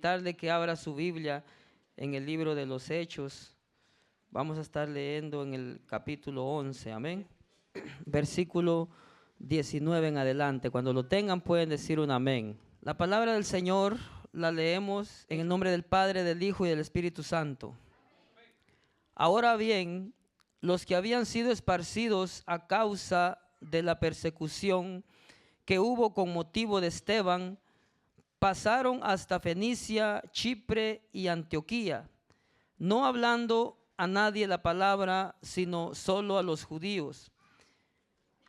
invitarle que abra su Biblia en el libro de los Hechos. Vamos a estar leyendo en el capítulo 11, amén. Versículo 19 en adelante. Cuando lo tengan pueden decir un amén. La palabra del Señor la leemos en el nombre del Padre, del Hijo y del Espíritu Santo. Ahora bien, los que habían sido esparcidos a causa de la persecución que hubo con motivo de Esteban, pasaron hasta Fenicia, Chipre y Antioquía, no hablando a nadie la palabra, sino solo a los judíos.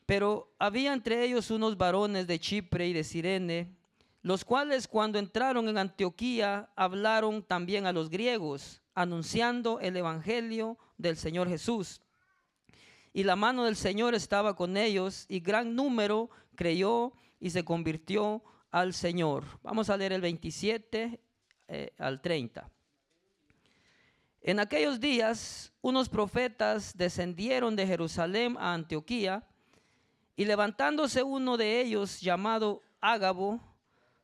Pero había entre ellos unos varones de Chipre y de Cirene, los cuales cuando entraron en Antioquía hablaron también a los griegos, anunciando el evangelio del Señor Jesús. Y la mano del Señor estaba con ellos, y gran número creyó y se convirtió al Señor. Vamos a leer el 27 al 30. En aquellos días, unos profetas descendieron de Jerusalén a Antioquía, y levantándose uno de ellos, llamado Ágabo,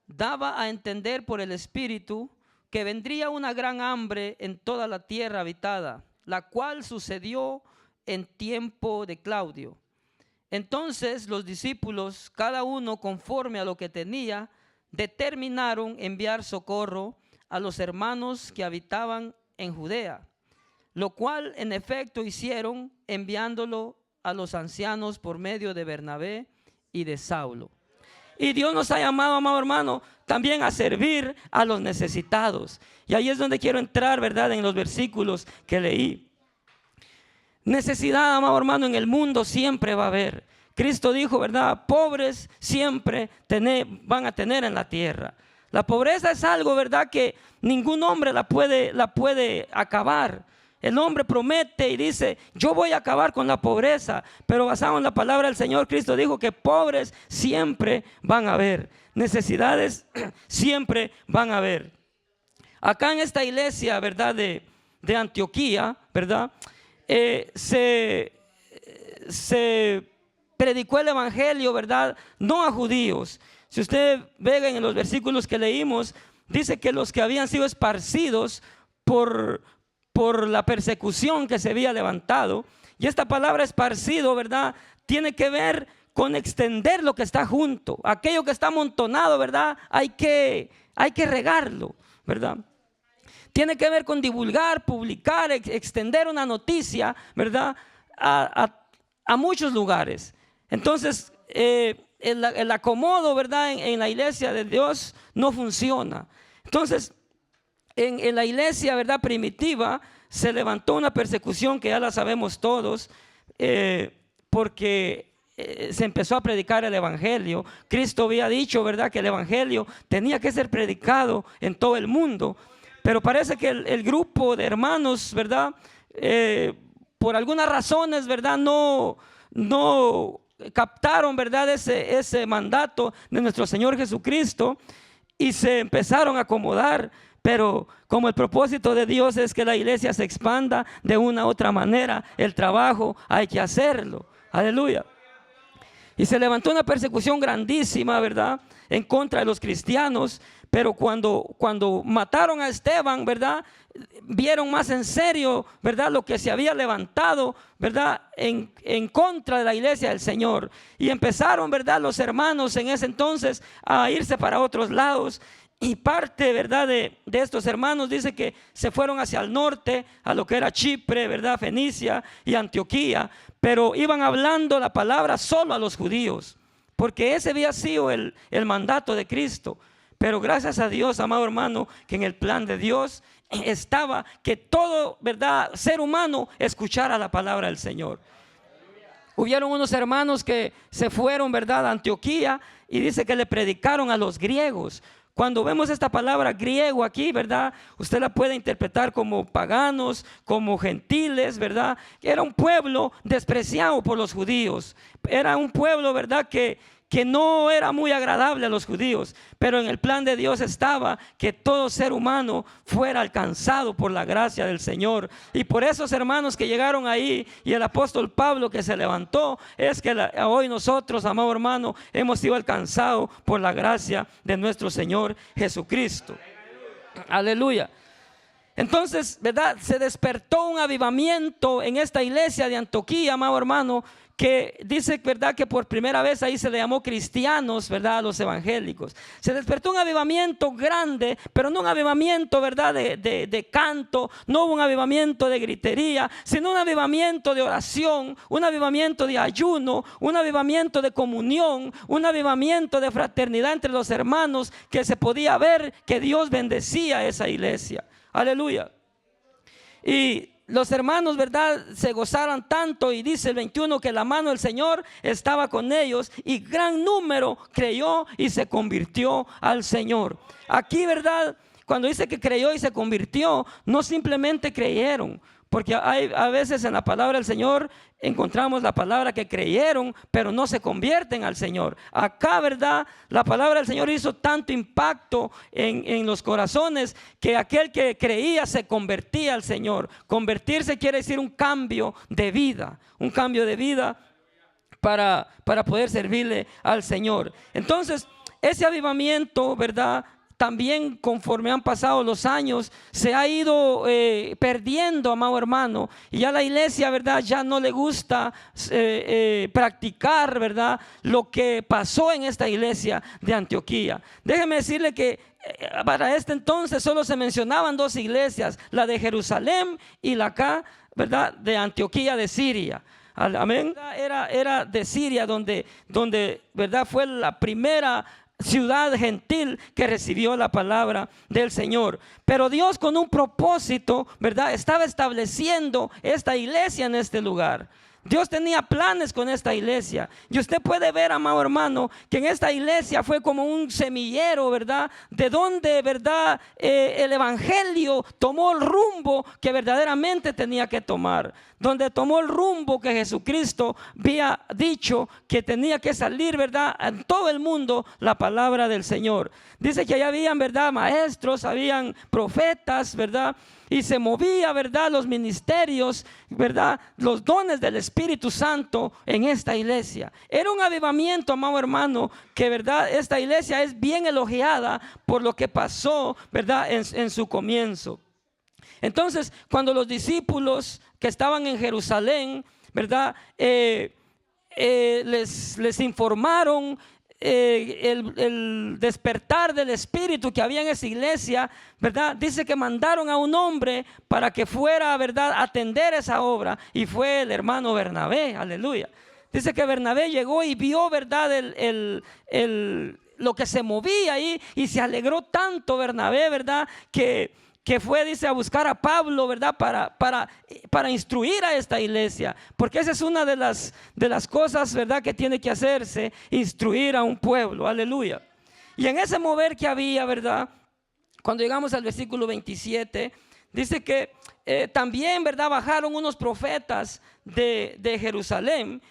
daba a entender por el Espíritu que vendría una gran hambre en toda la tierra habitada, la cual sucedió en tiempo de Claudio. Entonces los discípulos, cada uno conforme a lo que tenía, determinaron enviar socorro a los hermanos que habitaban en Judea, lo cual en efecto hicieron, enviándolo a los ancianos por medio de Bernabé y de Saulo. Y Dios nos ha llamado, amado hermano, también a servir a los necesitados. Y ahí es donde quiero entrar, ¿verdad?, en los versículos que leí. Necesidad, amado hermano, en el mundo siempre va a haber. Cristo dijo, ¿verdad?, pobres siempre van a tener en la tierra. La pobreza es algo, ¿verdad?, que ningún hombre la puede acabar. El hombre promete y dice, yo voy a acabar con la pobreza, pero basado en la palabra del Señor, Cristo dijo que pobres siempre van a haber. Necesidades siempre van a haber. Acá en esta iglesia, ¿verdad?, de Antioquía, ¿verdad?, se predicó el evangelio, ¿verdad?, no a judíos. Si usted ve en los versículos que leímos, dice que los que habían sido esparcidos por la persecución que se había levantado, y esta palabra esparcido, ¿verdad?, tiene que ver con extender lo que está junto. Aquello que está amontonado, ¿verdad?, hay que regarlo, ¿verdad? Tiene que ver con divulgar, publicar, extender una noticia, ¿verdad?, a muchos lugares. Entonces, el acomodo, ¿verdad?, en la iglesia de Dios no funciona. Entonces, en la iglesia, ¿verdad?, primitiva, se levantó una persecución que ya la sabemos todos, porque se empezó a predicar el evangelio. Cristo había dicho, ¿verdad?, que el evangelio tenía que ser predicado en todo el mundo. Pero parece que el grupo de hermanos, ¿verdad?, por algunas razones, ¿verdad?, no captaron, ¿verdad?, ese mandato de nuestro Señor Jesucristo, y se empezaron a acomodar. Pero como el propósito de Dios es que la iglesia se expanda de una u otra manera, el trabajo hay que hacerlo. Aleluya. Y se levantó una persecución grandísima, ¿verdad?, en contra de los cristianos. Pero cuando mataron a Esteban, ¿verdad?, vieron más en serio, ¿verdad?, lo que se había levantado, ¿verdad?, en contra de la iglesia del Señor. Y empezaron, ¿verdad?, los hermanos en ese entonces a irse para otros lados. Y parte, ¿verdad?, de estos hermanos dice que se fueron hacia el norte, a lo que era Chipre, ¿verdad?, Fenicia y Antioquía. Pero iban hablando la palabra solo a los judíos, porque ese había sido el mandato de Cristo. Pero gracias a Dios, amado hermano, que en el plan de Dios estaba que todo, ¿verdad?, ser humano escuchara la palabra del Señor. Hubieron unos hermanos que se fueron, ¿verdad?, a Antioquía, y dice que le predicaron a los griegos. Cuando vemos esta palabra griego aquí, ¿verdad?, usted la puede interpretar como paganos, como gentiles, ¿verdad? Era un pueblo despreciado por los judíos. Era un pueblo, ¿verdad?, que no era muy agradable a los judíos, pero en el plan de Dios estaba que todo ser humano fuera alcanzado por la gracia del Señor. Y por esos hermanos que llegaron ahí, y el apóstol Pablo que se levantó, es que hoy nosotros, amado hermano, hemos sido alcanzados por la gracia de nuestro Señor Jesucristo. Aleluya. Entonces, ¿verdad? Se despertó un avivamiento en esta iglesia de Antioquía, amado hermano, que dice, ¿verdad?, que por primera vez ahí se le llamó cristianos, ¿verdad?, a los evangélicos. Se despertó un avivamiento grande, pero no un avivamiento, ¿verdad?, de canto, no un avivamiento de gritería, sino un avivamiento de oración, un avivamiento de ayuno, un avivamiento de comunión, un avivamiento de fraternidad entre los hermanos, que se podía ver que Dios bendecía a esa iglesia. Aleluya. Y los hermanos, ¿verdad?, se gozaron tanto, y dice el 21 que la mano del Señor estaba con ellos y gran número creyó y se convirtió al Señor. Aquí, ¿verdad?, cuando dice que creyó y se convirtió, no simplemente creyeron, porque hay a veces en la palabra del Señor encontramos la palabra que creyeron, pero no se convierten al Señor. Acá, ¿verdad?, la palabra del Señor hizo tanto impacto en los corazones que aquel que creía se convertía al Señor. Convertirse quiere decir un cambio de vida, un cambio de vida para poder servirle al Señor. Entonces, ese avivamiento, ¿verdad?, también conforme han pasado los años se ha ido perdiendo, amado hermano, y ya la iglesia, ¿verdad?, ya no le gusta practicar, ¿verdad?, lo que pasó en esta iglesia de Antioquía. Déjeme decirle que para este entonces solo se mencionaban dos iglesias, la de Jerusalén y la acá, ¿verdad?, de Antioquía de Siria. Amén. Era de Siria donde, ¿verdad?, fue la primera ciudad gentil que recibió la palabra del Señor. Pero Dios, con un propósito, ¿verdad?, estaba estableciendo esta iglesia en este lugar. Dios tenía planes con esta iglesia. Y usted puede ver, amado hermano, que en esta iglesia fue como un semillero, ¿verdad?, de donde, ¿verdad?, el evangelio tomó el rumbo que verdaderamente tenía que tomar, donde tomó el rumbo que Jesucristo había dicho que tenía que salir, ¿verdad?, en todo el mundo la palabra del Señor. Dice que allá habían, ¿verdad?, maestros, habían profetas, ¿verdad?, y se movía, ¿verdad?, los ministerios, ¿verdad?, los dones del Espíritu Santo en esta iglesia. Era un avivamiento, amado hermano, que, ¿verdad?, esta iglesia es bien elogiada por lo que pasó, ¿verdad?, en su comienzo. Entonces, cuando los discípulos que estaban en Jerusalén, ¿verdad?, les informaron el despertar del Espíritu que había en esa iglesia, ¿verdad?, dice que mandaron a un hombre para que fuera, ¿verdad?, a atender esa obra, y fue el hermano Bernabé. Aleluya. Dice que Bernabé llegó y vio, ¿verdad?, lo que se movía ahí, y se alegró tanto Bernabé, ¿verdad?, que fue, dice, a buscar a Pablo, ¿verdad?, para instruir a esta iglesia, porque esa es una de las cosas, ¿verdad?, que tiene que hacerse, instruir a un pueblo. Aleluya. Y en ese mover que había, ¿verdad?, cuando llegamos al versículo 27, dice que también, ¿verdad?, bajaron unos profetas de Jerusalén,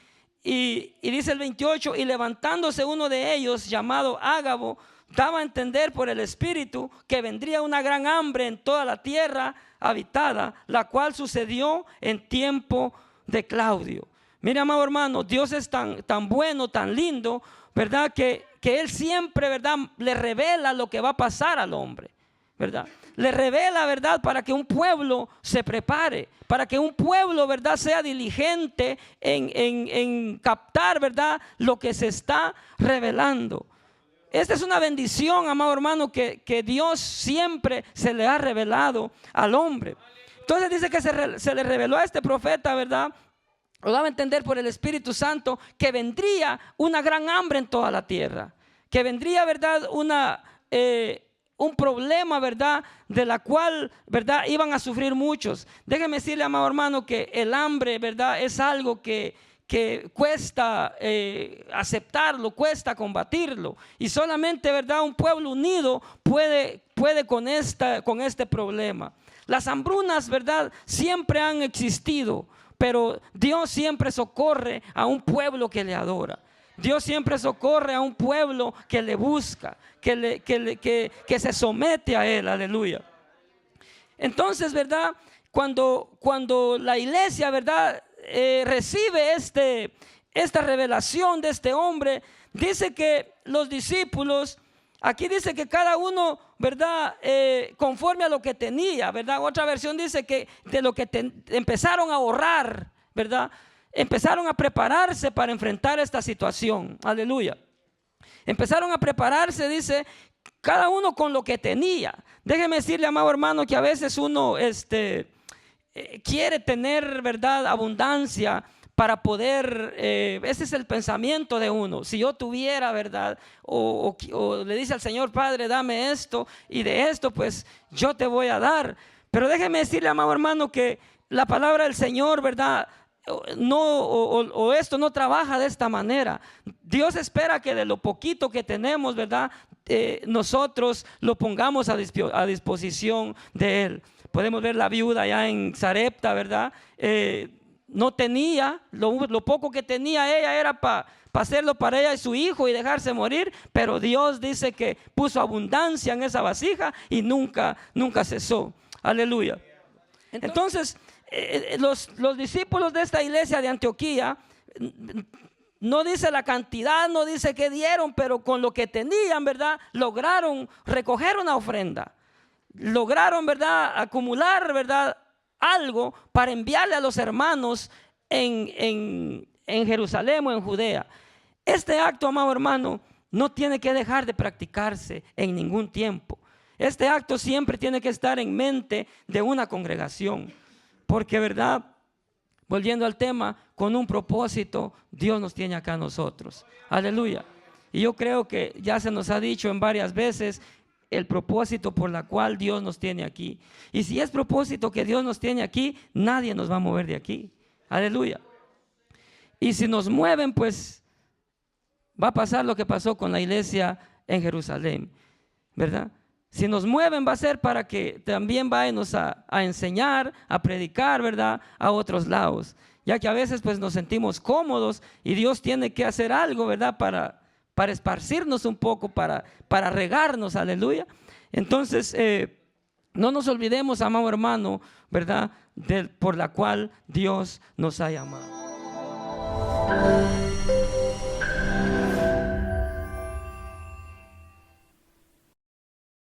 y dice el 28, y levantándose uno de ellos llamado Ágabo, daba a entender por el Espíritu que vendría una gran hambre en toda la tierra habitada, la cual sucedió en tiempo de Claudio. Mire, amado hermano, Dios es tan bueno, tan lindo, ¿verdad?, que Él siempre, ¿verdad?, le revela lo que va a pasar al hombre, ¿verdad? Le revela, ¿verdad?, para que un pueblo se prepare, para que un pueblo, ¿verdad?, sea diligente en captar, ¿verdad?, lo que se está revelando. Esta es una bendición, amado hermano, que Dios siempre se le ha revelado al hombre. Entonces dice que se le reveló a este profeta, ¿verdad?, lo daba a entender por el Espíritu Santo, que vendría una gran hambre en toda la tierra, que vendría, ¿verdad?, un problema, ¿verdad?, de la cual, ¿verdad?, iban a sufrir muchos. Déjeme decirle, amado hermano, que el hambre, ¿verdad?, es algo que cuesta aceptarlo, cuesta combatirlo, y solamente, ¿verdad?, un pueblo unido puede con este problema. Las hambrunas, ¿verdad?, siempre han existido, pero Dios siempre socorre a un pueblo que le adora. Dios siempre socorre a un pueblo que le busca, que se somete a Él. Aleluya. Entonces, ¿verdad?, cuando la iglesia, ¿verdad?, recibe esta revelación de este hombre, dice que los discípulos Aquí dice que cada uno, ¿verdad? Conforme a lo que tenía, ¿verdad? Otra versión dice que de lo que empezaron a ahorrar, ¿verdad? Empezaron a prepararse para enfrentar esta situación. Aleluya. Empezaron a prepararse, dice, cada uno con lo que tenía. Déjeme decirle, amado hermano, que a veces uno quiere tener, ¿verdad?, abundancia para poder, ese es el pensamiento de uno. Si yo tuviera, ¿verdad?, o le dice al Señor, Padre, dame esto y de esto, pues yo te voy a dar. Pero déjeme decirle, amado hermano, que la palabra del Señor, ¿verdad?, no, esto no trabaja de esta manera. Dios espera que de lo poquito que tenemos, ¿verdad?, nosotros lo pongamos a disposición de Él. Podemos ver la viuda allá en Sarepta, ¿verdad? No tenía, lo poco que tenía ella era para hacerlo para ella y su hijo y dejarse morir, pero Dios dice que puso abundancia en esa vasija y nunca cesó. Aleluya. Entonces, los discípulos de esta iglesia de Antioquía, no dice la cantidad, no dice qué dieron, pero con lo que tenían, ¿verdad?, lograron recoger una ofrenda. Lograron, ¿verdad?, acumular, ¿verdad?, algo para enviarle a los hermanos en Jerusalén o en Judea. Este acto, amado hermano, no tiene que dejar de practicarse en ningún tiempo. Este acto siempre tiene que estar en mente de una congregación. Porque, ¿verdad?, volviendo al tema, con un propósito, Dios nos tiene acá a nosotros. Aleluya. Y yo creo que ya se nos ha dicho en varias veces el propósito por la cual Dios nos tiene aquí. Y si es propósito que Dios nos tiene aquí, nadie nos va a mover de aquí. Aleluya. Y si nos mueven, pues va a pasar lo que pasó con la iglesia en Jerusalén, ¿verdad? Si nos mueven va a ser para que también vayamos a enseñar, a predicar, ¿verdad?, a otros lados. Ya que a veces pues nos sentimos cómodos y Dios tiene que hacer algo, ¿verdad?, para esparcirnos un poco, para regarnos, aleluya. Entonces, no nos olvidemos, amado hermano, ¿verdad?, por la cual Dios nos ha llamado.